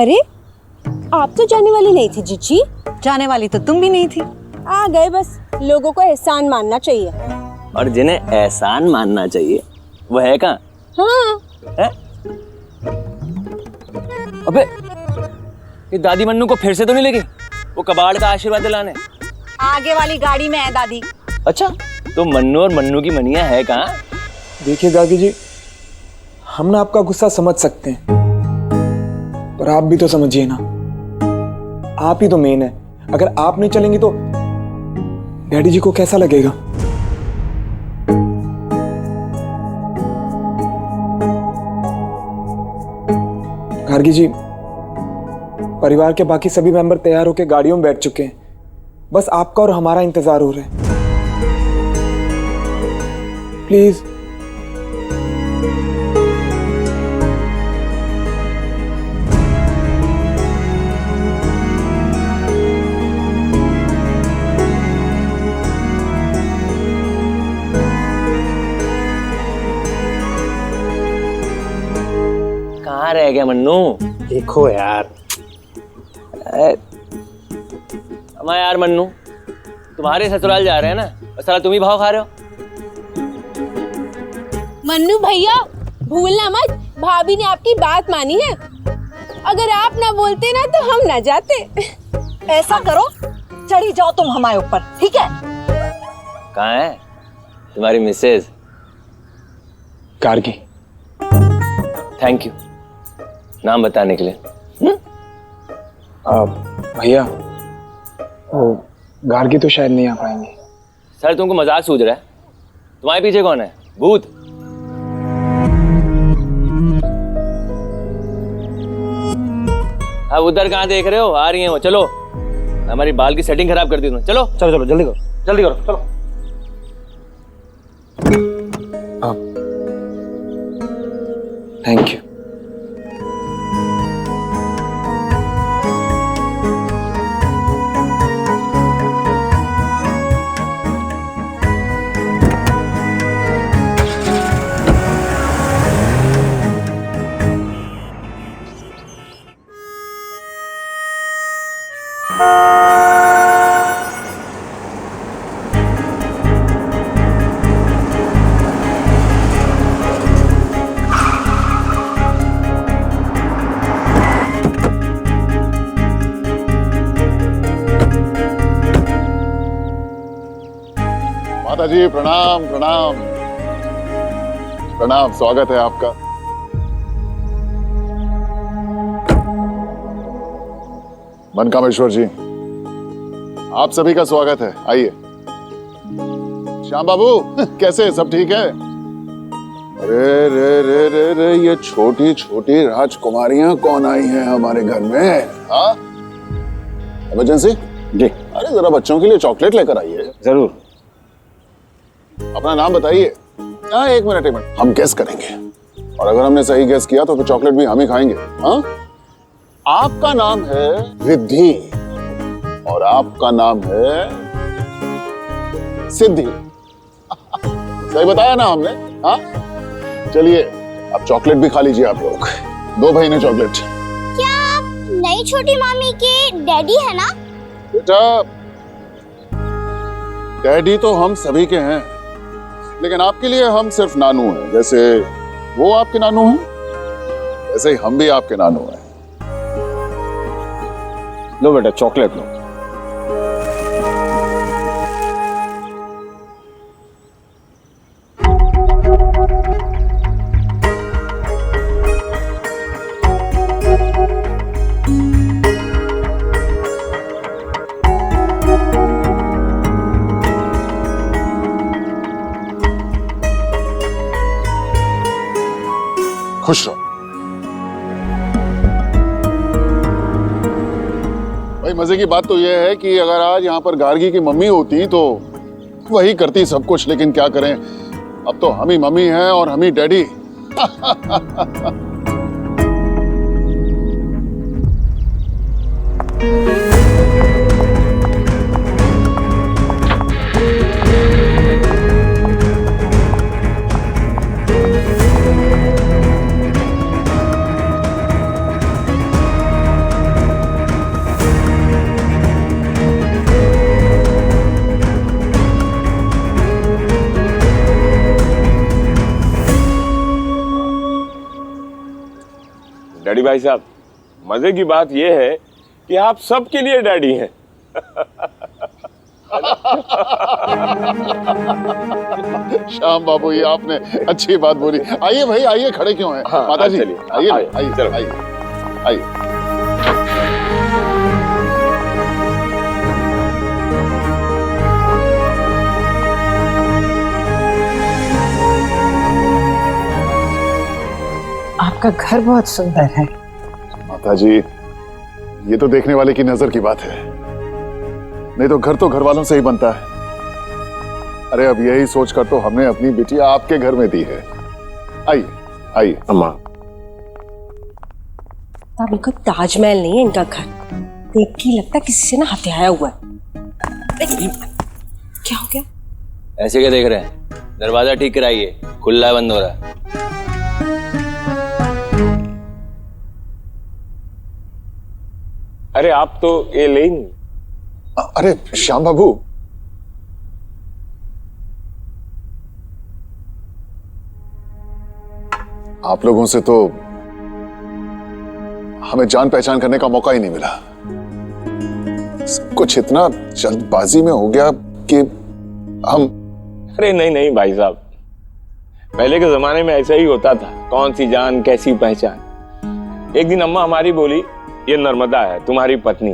अरे आप तो जाने वाली नहीं थी जीजी। जाने वाली तो तुम भी नहीं थी। आ गए बस, लोगों को एहसान मानना चाहिए। और जिन्हें एहसान मानना चाहिए वो है कहाँ? हाँ। है? अबे ये दादी मन्नू को फिर से तो नहीं लेगी वो कबाड़ का आशीर्वाद दिलाने? आगे वाली गाड़ी में है दादी। अच्छा तो मन्नू और मन्नू की मनिया है कहाँ? देखिए गागी जी, हम ना आपका गुस्सा समझ सकते हैं, पर आप भी तो समझिए ना, आप ही तो मेन है। अगर आप नहीं चलेंगी तो डैडी जी को कैसा लगेगा? गार्गी जी, परिवार के बाकी सभी मेंबर तैयार होकर गाड़ियों में बैठ चुके हैं, बस आपका और हमारा इंतजार हो रहा है। प्लीज। कहाँ रह गया मन्नू? देखो यार। अम्मा यार मन्नू तुम्हारे ससुराल जा रहे हैं ना, बस साला तुम ही भाव खा रहे हो। मन्नू भैया भूलना मत, भाभी ने आपकी बात मानी है। अगर आप ना बोलते ना तो हम ना जाते। ऐसा करो, चढ़ी जाओ तुम हमारे ऊपर, ठीक है? कहाँ है तुम्हारी मिसेज? गार्गी। थैंक यू नाम बताने के लिए। भैया वो गार्गी तो शायद नहीं आ पाएंगे। सर तुमको मजाक सूझ रहा है? तुम्हारे पीछे कौन है? भूत? अब उधर कहाँ देख रहे हो? आ रही हैं वो, चलो। हमारी बाल की सेटिंग खराब कर दी तुमने। चलो चलो चलो जल्दी करो, जल्दी करो, चलो। Thank you. माता जी प्रणाम प्रणाम प्रणाम, स्वागत है आपका। मनकामेश्वर जी आप सभी का स्वागत है, आइए। श्याम बाबू कैसे, सब ठीक है? अरे रे रे रे रे, ये छोटी छोटी राजकुमारियां कौन आई हैं हमारे घर में? हाँ इमरजेंसी जी। अरे जरा बच्चों के लिए चॉकलेट लेकर आइए। जरूर। अपना नाम बताइए। हाँ एक मिनट हम गेस करेंगे, और अगर हमने सही गेस किया तो फिर चॉकलेट भी हम ही खाएंगे। हाँ आपका नाम है रिद्धि और आपका नाम है सिद्धि। सही बताया ना हमने? हाँ चलिए अब चॉकलेट भी खा लीजिए आप लोग। दो भाई ने चॉकलेट। क्या आप नई छोटी मामी के डैडी है ना? बेटा डैडी तो हम सभी के हैं, लेकिन आपके लिए हम सिर्फ नानू हैं। जैसे वो आपके नानू हैं, वैसे ही हम भी आपके नानू हैं। लो बेटा चॉकलेट लो। खुश रहो भाई। मजे की बात तो यह है कि अगर आज यहाँ पर गार्गी की मम्मी होती तो वही करती सब कुछ, लेकिन क्या करें, अब तो हम ही मम्मी हैं और हम ही डैडी। डैडी भाई साहब, मजे की बात यह है कि आप सबके लिए डैडी हैं। श्याम बाबू, ये आपने अच्छी बात बोली। आइए भाई, आइए, खड़े क्यों हैं? हाँ, माता जी, चलिए, आइए आइए, आइए चलो। आइए आइए। आपका घर बहुत सुंदर है। माता जी, ये तो देखने वाले की नजर की बात है, नहीं तो घर वालों से ही बनता है। अरे अब यही सोचकर तो हमने अपनी बिटिया आपके घर में दी है। आइए आइए। अम्मा, बिल्कुल ताजमहल नहीं है इनका घर, देख के लगता किसी से ना हत्याया हुआ है। क्या हो गया? ऐसे क्या देख रहे हैं? दरवाजा ठीक कराइए, खुला है, बंद हो रहा है। अरे आप तो ये ले ही नहीं। अरे श्याम बाबू, आप लोगों से तो हमें जान पहचान करने का मौका ही नहीं मिला। सब कुछ इतना जल्दबाजी में हो गया कि हम। अरे नहीं नहीं भाई साहब, पहले के जमाने में ऐसा ही होता था, कौन सी जान कैसी पहचान। एक दिन अम्मा हमारी बोली, ये नर्मदा है तुम्हारी पत्नी,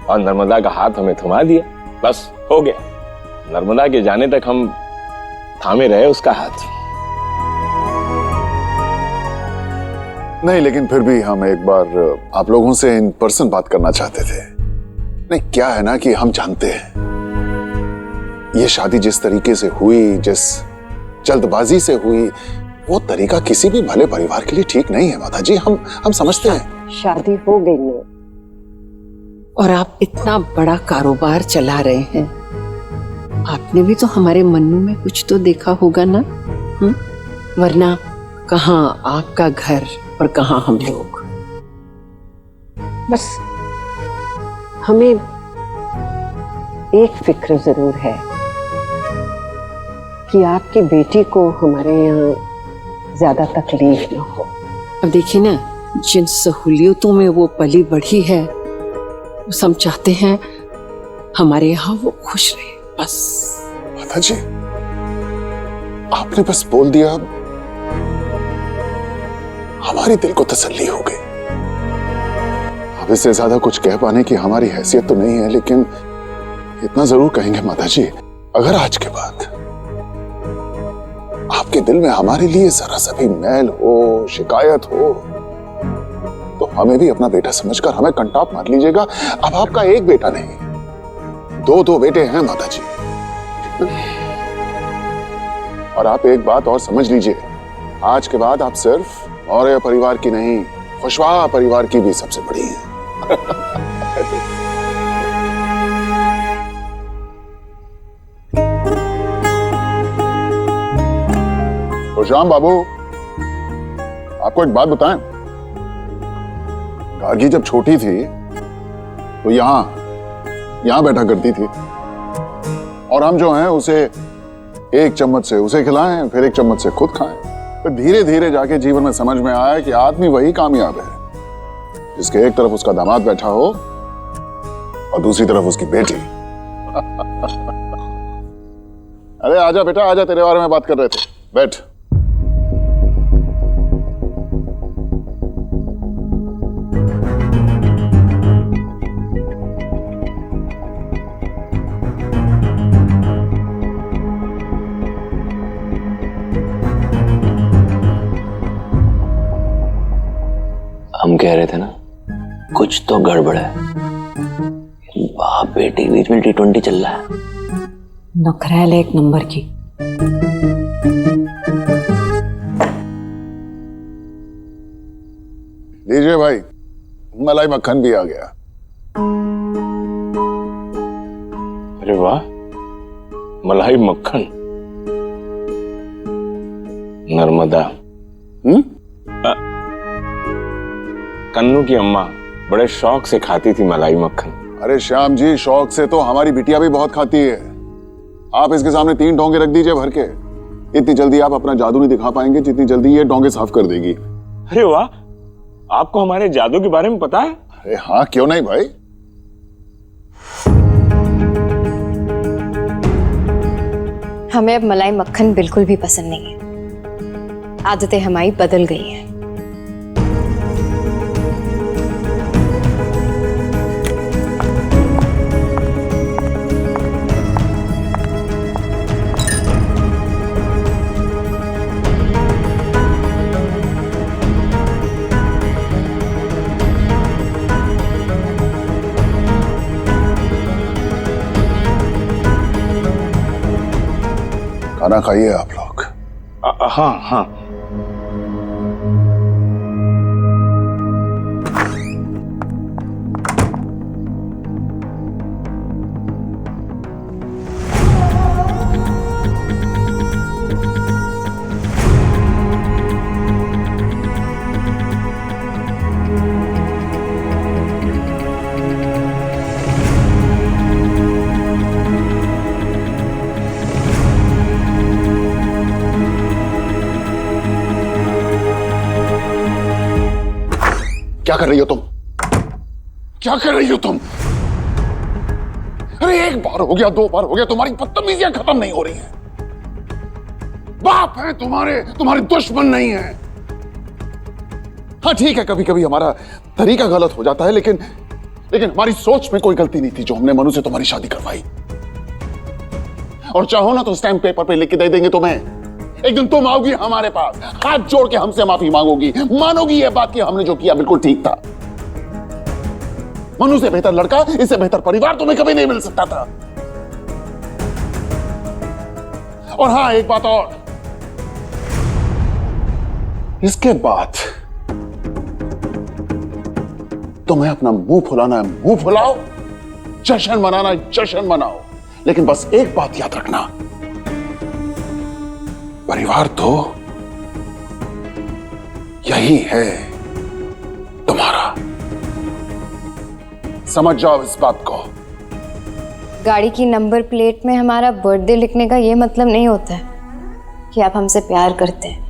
और नर्मदा का हाथ हमें थमा दिया, बस हो गया। नर्मदा के जाने तक हम थामे रहे उसका हाथ। नहीं, लेकिन फिर भी हम एक बार आप लोगों से इन पर्सन बात करना चाहते थे। नहीं, क्या है ना कि हम जानते हैं ये शादी जिस तरीके से हुई, जिस जल्दबाजी से हुई, वो तरीका किसी भी भले परिवार के लिए ठीक नहीं है माता जी। हम समझते हैं। शादी हो गई ना, और आप इतना बड़ा कारोबार चला रहे हैं, आपने भी तो हमारे मन्नू में कुछ तो देखा होगा ना? वरना कहाँ आपका घर और कहाँ हम लोग। बस हमें एक फिक्र जरूर है कि आपकी बेटी को हमारे यहाँ ज्यादा तकलीफ ना हो। अब देखिए ना, जिन सहूलियतों में वो पली बढ़ी है, बस हम चाहते हैं हमारे यहाँ वो खुश रहे, बस। माता जी, आपने बस बोल दिया, हमारी दिल को तसल्ली हो गई। अब इससे ज्यादा कुछ कह पाने की हमारी हैसियत तो नहीं है, लेकिन इतना जरूर कहेंगे माता जी, अगर आज के बाद आपके दिल में हमारे लिए जरा सा भी मैल हो, शिकायत हो, तो हमें भी अपना बेटा समझकर हमें कंटाप मार लीजिएगा। अब आपका एक बेटा नहीं, दो बेटे हैं माता जी। और आप एक बात और समझ लीजिए, आज के बाद आप सिर्फ मौर्य परिवार की नहीं, खुशवाहा परिवार की भी सबसे बड़ी है। तो श्याम बाबू, आपको एक बात बताएं, गार्गी जब छोटी थी तो यहां बैठा करती थी, और हम जो हैं उसे एक चम्मच से उसे खिलाएं, फिर एक चम्मच से खुद खाएं। फिर धीरे धीरे जाके जीवन में समझ में आया कि आदमी वही कामयाब है जिसके एक तरफ उसका दामाद बैठा हो और दूसरी तरफ उसकी बेटी। अरे आजा बेटा, आजा, तेरे बारे में बात कर रहे थे, बैठ। हम कह रहे थे ना, कुछ तो गड़बड़ है। बाप बेटी के बीच में T20 चल रहा है। नखरेल एक नंबर की। लीजिए भाई, मलाई मक्खन भी आ गया। अरे वाह, मलाई मक्खन। नर्मदा, कन्नू की अम्मा बड़े शौक से खाती थी मलाई मक्खन। अरे श्याम जी, शौक से तो हमारी बिटिया भी बहुत खाती है। आप इसके सामने 3 डोंगे रख दीजिए भर के, इतनी जल्दी आप अपना जादू नहीं दिखा पाएंगे जितनी जल्दी ये डोंगे साफ कर देगी। अरे वाह, आपको हमारे जादू के बारे में पता है? अरे हाँ, क्यों नहीं भाई। हमें अब मलाई मक्खन बिल्कुल भी पसंद नहीं है। आदतें हमारी बदल गई हैं। खाना खाइए आप लोग। हाँ हाँ। क्या कर रही हो तुम? क्या कर रही हो तुम? अरे एक बार हो गया, 2 बार हो गया, तुम्हारी बदतमीजियां खत्म नहीं हो रही हैं। बाप है तुम्हारे दुश्मन नहीं है। हाँ ठीक है, कभी कभी हमारा तरीका गलत हो जाता है, लेकिन हमारी सोच में कोई गलती नहीं थी जो हमने मनु से तुम्हारी शादी करवाई। और चाहो ना तो स्टैम्प पेपर पे लिख के दे देंगे तुम्हें। एक दिन तुम आओगी हमारे पास, हाथ जोड़ के हमसे माफी मांगोगी, मानोगी ये बात कि हमने जो किया बिल्कुल ठीक था। मनु से बेहतर लड़का, इससे बेहतर परिवार तुम्हें कभी नहीं मिल सकता था। और हाँ, एक बात और, इसके बाद तुम्हें अपना मुंह फुलाना है, मुंह फुलाओ, जश्न मनाना है, जश्न मनाओ, लेकिन बस एक बात याद रखना, परिवार तो यही है तुम्हारा। समझ जाओ इस बात को। गाड़ी की नंबर प्लेट में हमारा बर्थडे लिखने का ये मतलब नहीं होता है कि आप हमसे प्यार करते हैं।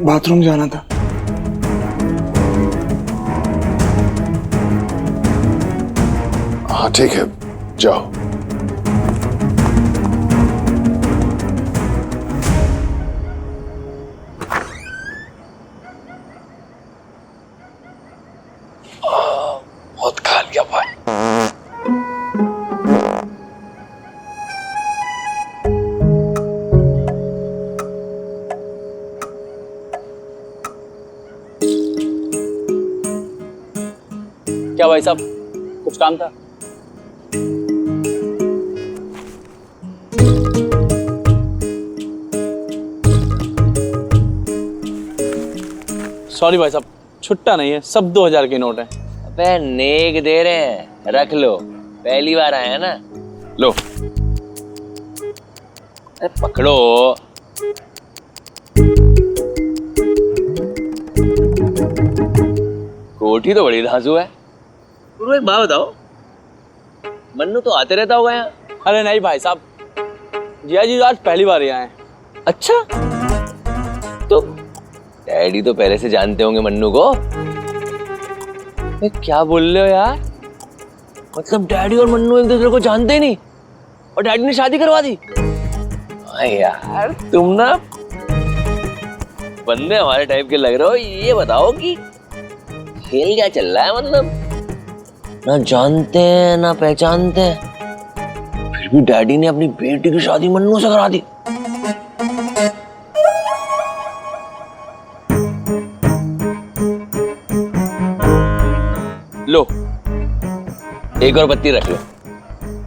बाथरूम जाना था। हाँ ठीक है, जाओ। बहुत खा लिया भाई। क्या भाई साहब, कुछ काम था? सॉरी भाई साहब, छुट्टा नहीं है, सब 2000 के नोट हैं। अबे नेक दे रहे हैं, रख लो, पहली बार आया ना, लो। अरे पकड़ो। कोठी तो बड़ी धांसू है। एक बात बताओ, मन्नू तो आते रहता होगा यहाँ? अरे नहीं भाई साहब, जिया जी आज पहली बार यहाँ आए। अच्छा, तो डैडी तो पहले से जानते होंगे मन्नू को। क्या बोल रहे हो यार? मतलब डैडी और मन्नू एक दूसरे को जानते नहीं और डैडी ने शादी करवा दी? हाँ यार, तुम ना बंदे हमारे टाइप के लग रहे हो। ये बताओ कि खेल क्या चल रहा है? मतलब ना जानते हैं ना पहचानते हैं, फिर भी डैडी ने अपनी बेटी की शादी मन्नू से करा दी। लो, एक और पत्ती रख लो।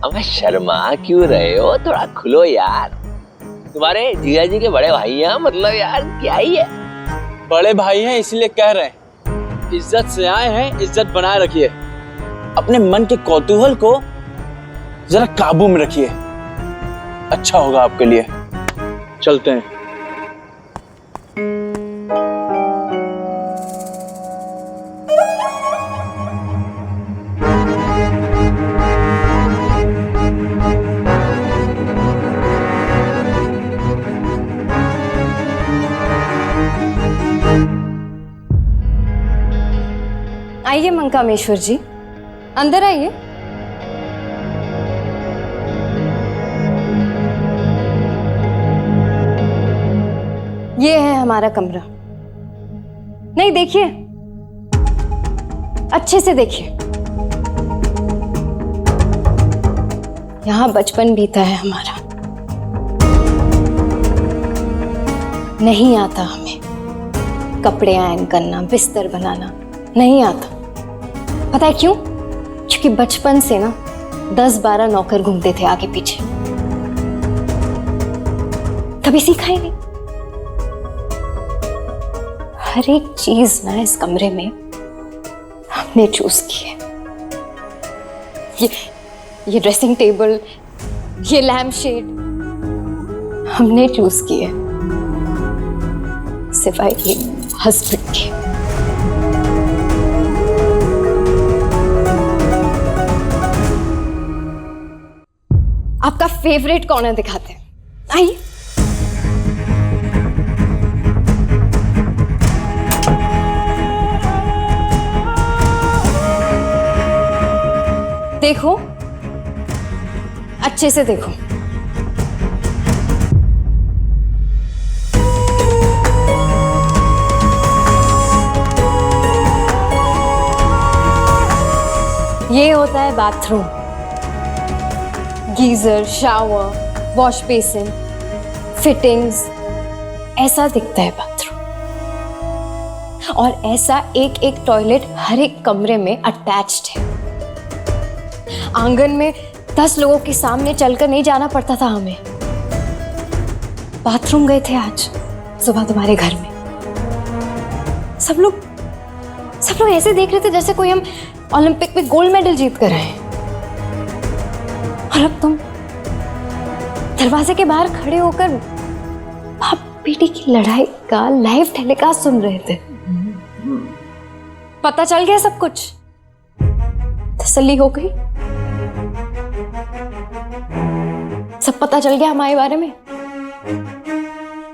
अब शर्मा क्यों रहे हो? थोड़ा खुलो यार। तुम्हारे जिया जी के बड़े भाई हैं, मतलब यार क्या ही है। बड़े भाई हैं इसलिए कह रहे हैं, इज्जत से आए हैं, इज्जत बनाए रखिए। अपने मन के कौतूहल को जरा काबू में रखिए, अच्छा होगा आपके लिए। चलते हैं। आइए मंकामेश्वर जी, अंदर आइए। ये है हमारा कमरा। नहीं, देखिए, अच्छे से देखिए। यहां बचपन बीता है हमारा। नहीं आता हमें कपड़े आयरन करना, बिस्तर बनाना नहीं आता। पता है क्यों? क्योंकि बचपन से ना 10-12 नौकर घूमते थे आगे पीछे, कभी सीखा ही नहीं। हर एक चीज ना इस कमरे में हमने चूज की है। ये ड्रेसिंग टेबल, ये लैम्प शेड हमने चूज की है, सिवाय एक हस्बैंड के। आपका फेवरेट कॉर्नर दिखाते हैं, आइए। देखो, अच्छे से देखो। ये होता है bathroom, geyser, shower, wash basin, fittings, ऐसा दिखता है बाथरूम। और ऐसा एक एक टॉयलेट हर एक कमरे में अटैच्ड है। आंगन में 10 लोगों के सामने चलकर नहीं जाना पड़ता था हमें। बाथरूम गए थे आज सुबह तुम्हारे घर में, सब लोग ऐसे देख रहे थे जैसे कोई हम ओलंपिक में गोल्ड मेडल जीत कर आए हैं। और अब तुम दरवाजे के बाहर खड़े होकर बाप बेटी की लड़ाई का लाइव टेलीकास्ट सुन रहे थे। पता चल गया सब कुछ, तसल्ली हो गई, सब पता चल गया हमारे बारे में।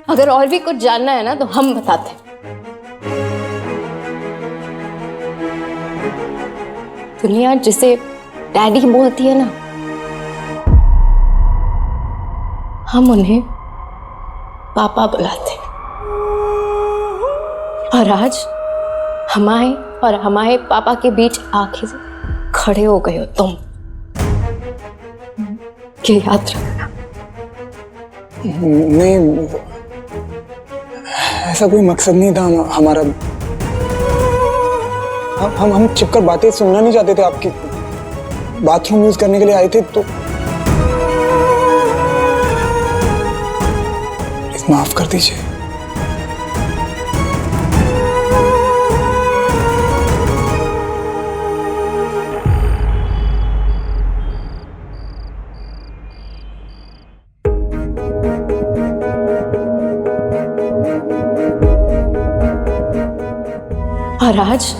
अगर और भी कुछ जानना है ना तो हम बताते। दुनिया जिसे डैडी बोलती है ना, हम उन्हें पापा बुलाते। और आज हमारे पापा के बीच आके खड़े हो गए हो तुम, ये याद रखना। नहीं, ऐसा कोई मकसद नहीं था हमारा। हम छिपकर बातें सुनना नहीं चाहते थे। आपकी बाथरूम यूज करने के लिए आए थे तो प्लीज माफ कर दीजिए। और आज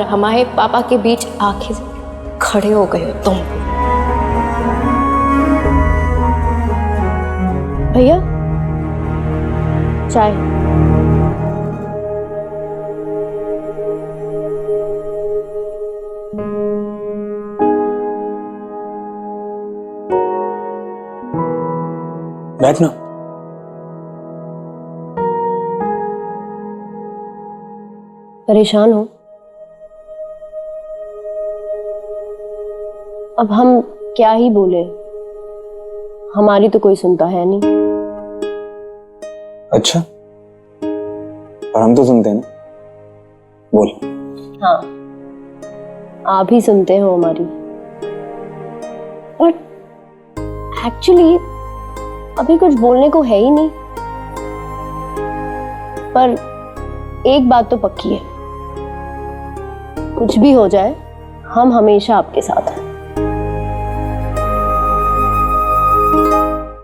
हमारे पापा के बीच आके खड़े हो गए हो तुम। भैया, चाय। बैठना। परेशान हो? अब हम क्या ही बोले, हमारी तो कोई सुनता है नहीं। अच्छा, और हम तो सुनते हैं ना, बोल। हाँ, आप ही सुनते हो हमारी। बट एक्चुअली अभी कुछ बोलने को है ही नहीं। पर एक बात तो पक्की है, कुछ भी हो जाए हम हमेशा आपके साथ हैं।